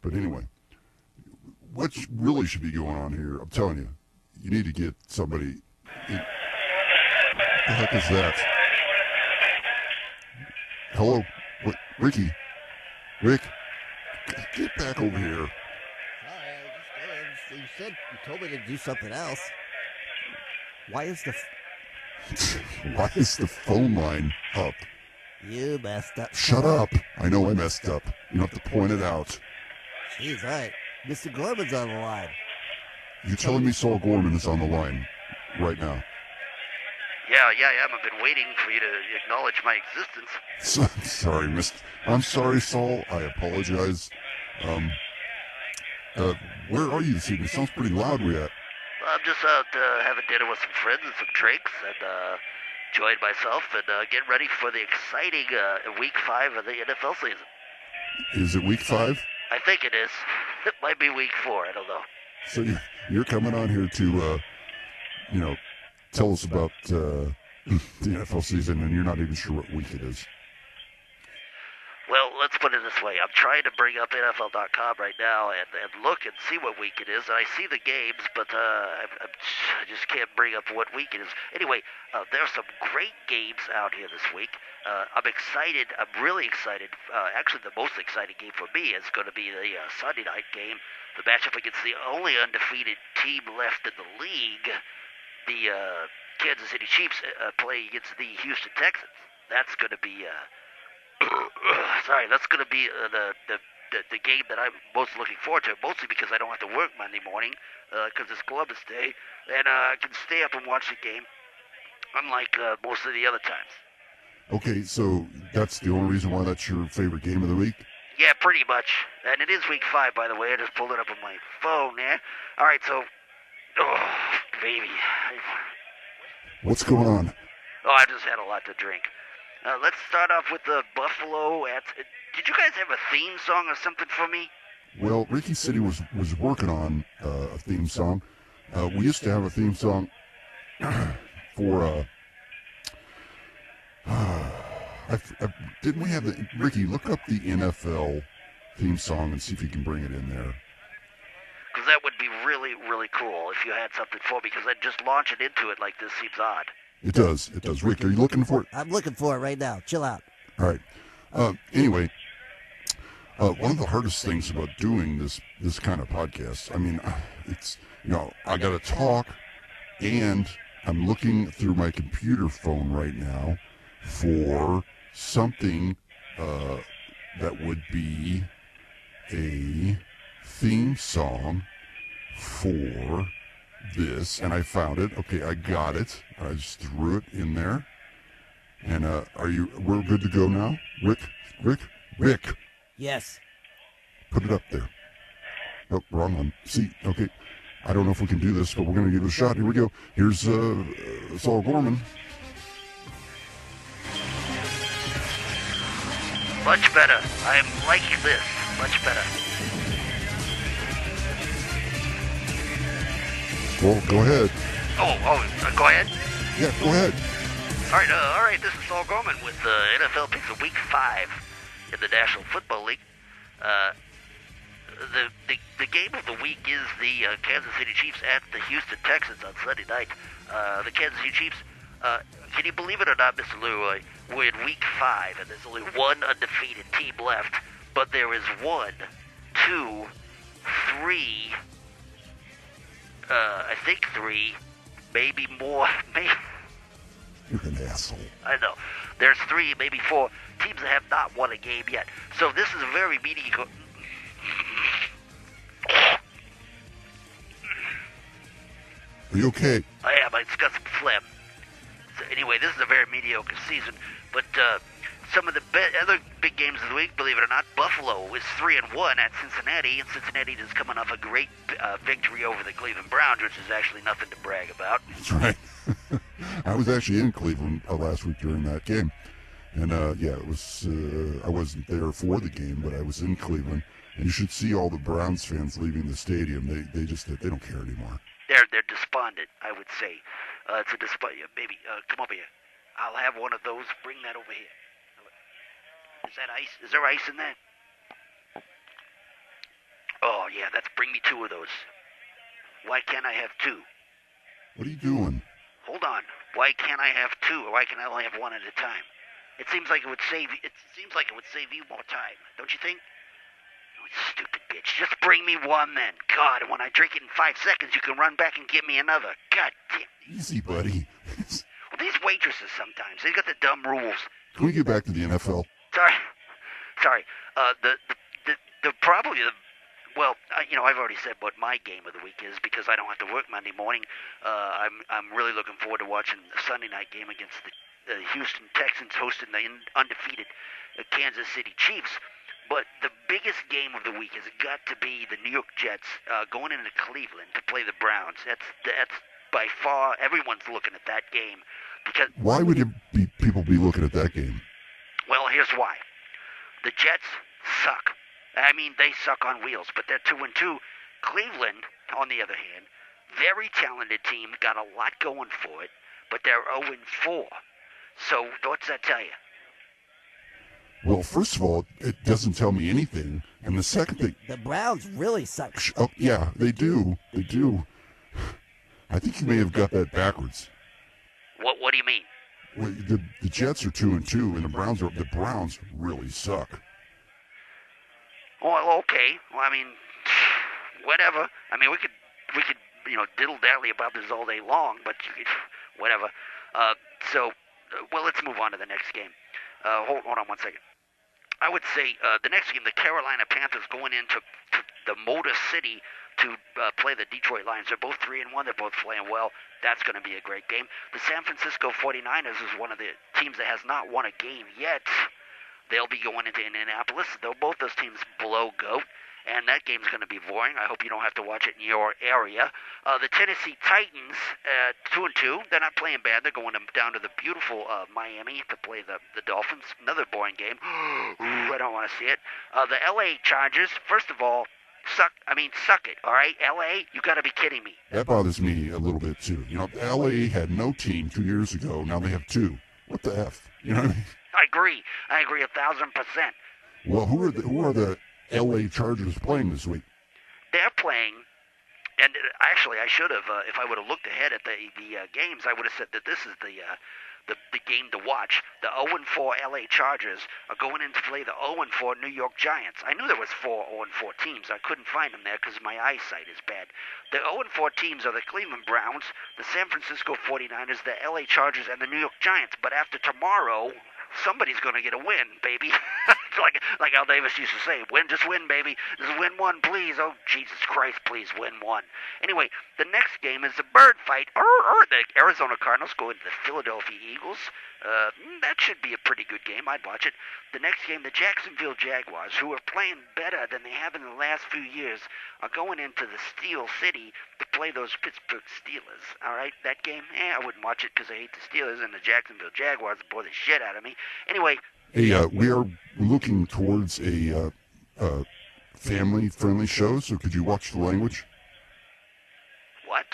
But anyway, what really should be going on here, I'm telling you, you need to get somebody. What the heck is that? Hello? What? Ricky? Rick? Get back over here. Sorry, you told me to do something else. Why is the phone line up? You messed up. Shut up. I know I messed up. You don't have to point it out. Jeez, all right. Mr. Gorman's on the line. You're telling me Saul Gorman is on the line right now? Yeah. I've been waiting for you to acknowledge my existence. I'm sorry, Saul. I apologize. Where are you this evening? It sounds pretty loud where you at. I'm just out having dinner with some friends and some drinks and enjoying myself and getting ready for the exciting Week 5 of the NFL season. Is it Week 5? I think it is. It might be Week 4. I don't know. So you're coming on here to, tell us about the NFL season, and you're not even sure what week it is. Well, let's put it this way. I'm trying to bring up NFL.com right now and look and see what week it is. And I see the games, but I just can't bring up what week it is. Anyway, there are some great games out here this week. I'm excited. I'm really excited. Actually, the most exciting game for me is going to be the Sunday night game, the matchup against the only undefeated team left in the league, the Kansas City Chiefs playing against the Houston Texans. That's going to be... that's going to be the game that I'm most looking forward to, mostly because I don't have to work Monday morning, because it's Columbus Day, and I can stay up and watch the game, unlike most of the other times. Okay, so that's the only reason why that's your favorite game of the week? Yeah, pretty much. And it is Week 5, by the way. I just pulled it up on my phone there. All right, so... Oh, baby. What's going on? Oh, I just had a lot to drink. Let's start off with the Buffalo. Did you guys have a theme song or something for me? Well, Ricky said he was working on a theme song. We used to have a theme song for... didn't we have the... Ricky, look up the NFL theme song and see if you can bring it in there. Because that would be really, really cool if you had something for me, because just launching into it like this seems odd. It does. Rick, are you looking for it? I'm looking for it right now. Chill out. All right. Anyway, one of the hardest things about doing this kind of podcast, I mean, it's, I got to talk, and I'm looking through my computer phone right now for something that would be a theme song for this, and I found it. Okay, I got it. I just threw it in there. And we're good to go now? Rick. Yes. Put it up there. Oh, wrong one. See, okay. I don't know if we can do this, but we're going to give it a shot. Here we go. Here's Saul Gorman. Much better. I am liking this. Much better. Well, go ahead. Go ahead? Yeah, go ahead. All right. This is Saul Gorman with NFL picks of Week 5 in the National Football League. The game of the week is the Kansas City Chiefs at the Houston Texans on Sunday night. The Kansas City Chiefs, can you believe it or not, Mr. Leroy, we're in Week 5, and there's only one undefeated team left, but there is 1, 2, 3... I think 3, maybe more. You're an asshole. I know. There's 3, maybe 4 teams that have not won a game yet. So this is a very mediocre... Are you okay? I am. I just got some phlegm. So anyway, this is a very mediocre season. But some of the other big games of the week, believe it or not, Buffalo is 3-1 at Cincinnati, and Cincinnati is coming off a great victory over the Cleveland Browns, which is actually nothing to brag about. That's right. I was actually in Cleveland last week during that game, and it was. I wasn't there for the game, but I was in Cleveland, and you should see all the Browns fans leaving the stadium. They don't care anymore. They're despondent, I would say. It's a baby, come over here. I'll have one of those. Bring that over here. Is that ice? Is there ice in that? yeah, that's bring me 2 of those. Why can't I have 2? What are you doing? Hold on. Why can't I have 2? Or why can I only have 1 at a time? It seems like it would save you more time, don't you think? Oh, stupid bitch. Just bring me 1 then. God, and when I drink it in 5 seconds, you can run back and give me another. God damn. Easy, buddy. Well, these waitresses sometimes, they got the dumb rules. Can we get back to the NFL? Sorry. Well, I've already said what my game of the week is because I don't have to work Monday morning. I'm really looking forward to watching the Sunday night game against the Houston Texans hosting the undefeated Kansas City Chiefs. But the biggest game of the week has got to be the New York Jets going into Cleveland to play the Browns. That's by far, everyone's looking at that game because. Why would people be looking at that game? Well, here's why. The Jets suck. I mean, they suck on wheels, but they're 2-2. Cleveland, on the other hand, very talented team, got a lot going for it, but they're 0-4. So what's that tell you? Well, first of all, it doesn't tell me anything. And the second thing... The Browns really suck. Oh, yeah, they do. They do. I think you may have got that backwards. What do you mean? Well, the Jets are 2-2, and the Browns really suck. Well, okay. Well, I mean, whatever. I mean, we could diddle-dally about this all day long, but whatever. Well, let's move on to the next game. Hold on 1 second. I would say the next game, the Carolina Panthers going into the Motor City to play the Detroit Lions. They're both 3-1. They're both playing well. That's going to be a great game. The San Francisco 49ers is one of the teams that has not won a game yet. They'll be going into Indianapolis. Both those teams below GOAT, and that game's going to be boring. I hope you don't have to watch it in your area. The Tennessee Titans, 2-2. They're not playing bad. They're going down to the beautiful Miami to play the Dolphins. Another boring game. Ooh, I don't want to see it. The LA Chargers, first of all, suck it, all right? LA, you got to be kidding me. That bothers me a little bit, too. LA had no team 2 years ago. Now they have 2. What the F? You know what I mean? I agree 1,000%. Well, who are the LA Chargers playing this week? They're playing, and actually I should have, if I would have looked ahead at the games, I would have said that this is the game to watch. The 0-4 LA Chargers are going in to play the 0-4 New York Giants. I knew there was 4 0-4 teams. I couldn't find them there because my eyesight is bad. The 0-4 teams are the Cleveland Browns, the San Francisco 49ers, the LA Chargers, and the New York Giants. But after tomorrow, somebody's going to get a win, baby. like Al Davis used to say, just win, baby. Just win one, please. Oh, Jesus Christ, please win one. Anyway, the next game is the bird fight. The Arizona Cardinals go into the Philadelphia Eagles. That should be a pretty good game. I'd watch it. The next game, the Jacksonville Jaguars, who are playing better than they have in the last few years, are going into the Steel City to play those Pittsburgh Steelers. All right, that game, I wouldn't watch it because I hate the Steelers, and the Jacksonville Jaguars bore the shit out of me. Anyway. Hey, we are looking towards a family-friendly show, so could you watch the language? What?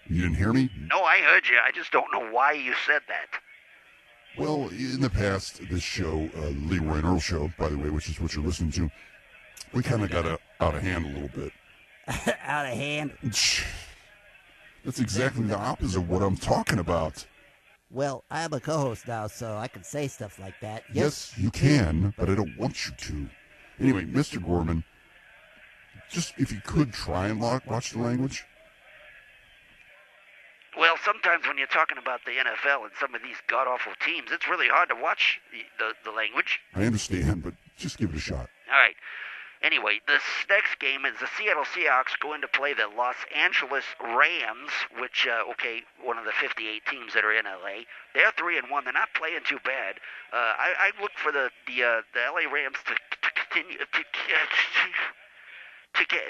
You didn't hear me? No, I heard you. I just don't know why you said that. Well, in the past, this show, Leroy and Earl Show, by the way, which is what you're listening to, we kind of got out of hand a little bit. Out of hand? That's exactly the opposite of what I'm talking about. Well, I'm a co-host now, so I can say stuff like that. Yes, you can, but I don't want you to. Anyway, Mr. Gorman, just if you could try and watch the language. Well, sometimes when you're talking about the NFL and some of these god-awful teams, it's really hard to watch the language. I understand, but just give it a shot. All right. Anyway, this next game is the Seattle Seahawks going to play the Los Angeles Rams, which, one of the 58 teams that are in LA. They're 3-1. They're not playing too bad. I look for the LA Rams to continue to get.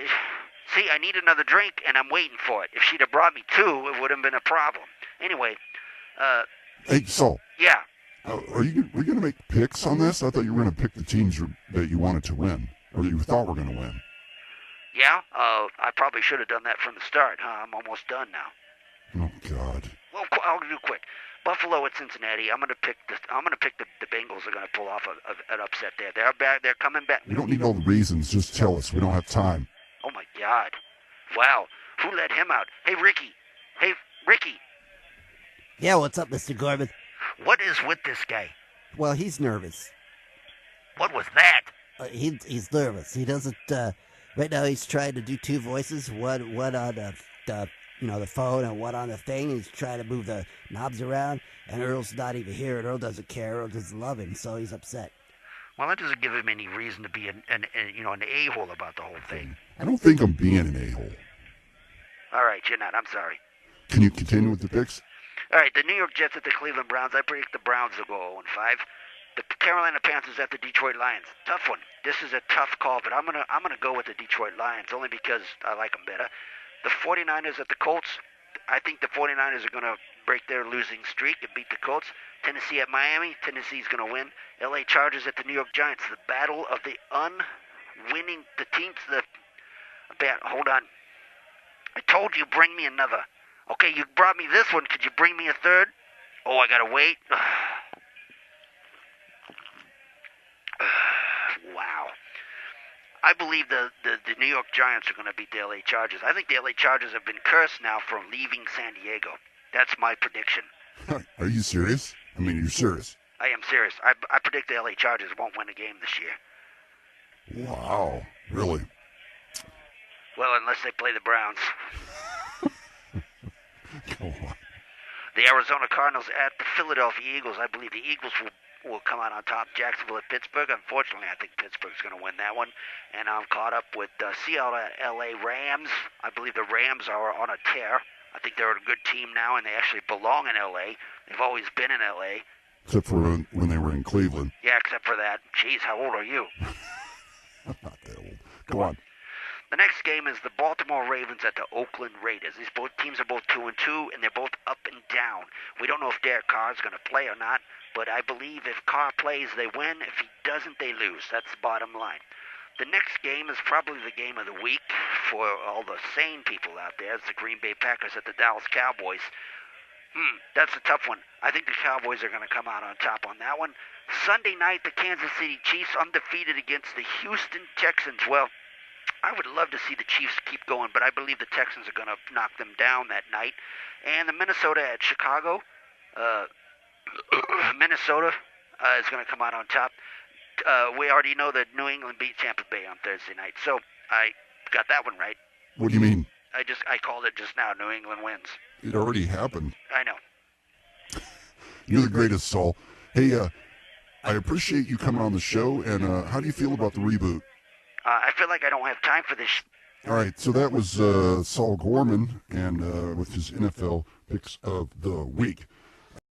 See, I need another drink, and I'm waiting for it. If she'd have brought me 2, it would have been a problem. Anyway. Hey, Saul. Yeah. Are you going to make picks on this? I thought you were going to pick the teams that you wanted to win, or that you thought were going to win. Yeah? I probably should have done that from the start, huh? I'm almost done now. Oh, God. Well, I'll do quick. Buffalo at Cincinnati. I'm gonna pick the Bengals are gonna pull off an upset there. They're back. They're coming back. We don't need all the reasons. Just tell us. We don't have time. Oh my God! Wow. Who let him out? Hey Ricky. Hey Ricky. Yeah, what's up, Mr. Gorman? What is with this guy? Well, he's nervous. What was that? He's nervous. He doesn't. Right now, he's trying to do two voices. One on the phone and one on the thing. He's trying to move the knobs around, and Earl's not even here. And Earl doesn't care. Earl doesn't love him, so he's upset. Well, that doesn't give him any reason to be an a-hole about the whole thing. I don't think I'm being an a-hole. All right, you're not. I'm sorry. Can you continue with the picks? All right, the New York Jets at the Cleveland Browns. I predict the Browns will go 0-5. The Carolina Panthers at the Detroit Lions. Tough one. This is a tough call, but I'm gonna go with the Detroit Lions only because I like them better. The 49ers at the Colts. I think the 49ers are gonna break their losing streak and beat the Colts. Tennessee at Miami. Tennessee's gonna win. LA Chargers at the New York Giants. The battle of the unwinning the teams. Hold on. I told you bring me another. Okay, you brought me this one. Could you bring me a third? Oh, I gotta wait. Wow. I believe the New York Giants are going to beat the LA Chargers. I think the LA Chargers have been cursed now from leaving San Diego. That's my prediction. Are you serious? I mean, you're serious. I am serious. I predict the LA Chargers won't win a game this year. Wow. Really? Well, unless they play the Browns. Go on. The Arizona Cardinals at the Philadelphia Eagles. I believe the Eagles will come out on top. Jacksonville at Pittsburgh. Unfortunately, I think Pittsburgh's going to win that one. And I'm caught up with Seattle at LA Rams. I believe the Rams are on a tear. I think they're a good team now, and they actually belong in LA. They've always been in LA. Except for when they were in Cleveland. Yeah, except for that. Jeez, how old are you? I'm not that old. Go on. The next game is the Baltimore Ravens at the Oakland Raiders. These both teams are both 2-2, and they're both up and down. We don't know if Derek Carr is going to play or not, but I believe if Carr plays, they win. If he doesn't, they lose. That's the bottom line. The next game is probably the game of the week for all the sane people out there. It's the Green Bay Packers at the Dallas Cowboys. That's a tough one. I think the Cowboys are going to come out on top on that one. Sunday night, the Kansas City Chiefs undefeated against the Houston Texans. Well, I would love to see the Chiefs keep going, but I believe the Texans are going to knock them down that night. And the Minnesota at Chicago. Minnesota is going to come out on top. We already know that New England beat Tampa Bay on Thursday night, so I got that one right. What do you mean? I called it just now. New England wins. It already happened. I know. You're the greatest, Saul. Hey, I appreciate you coming on the show, and how do you feel about the reboot? I feel like I don't have time for this. All right, so that was Saul Gorman, and with his NFL picks of the week.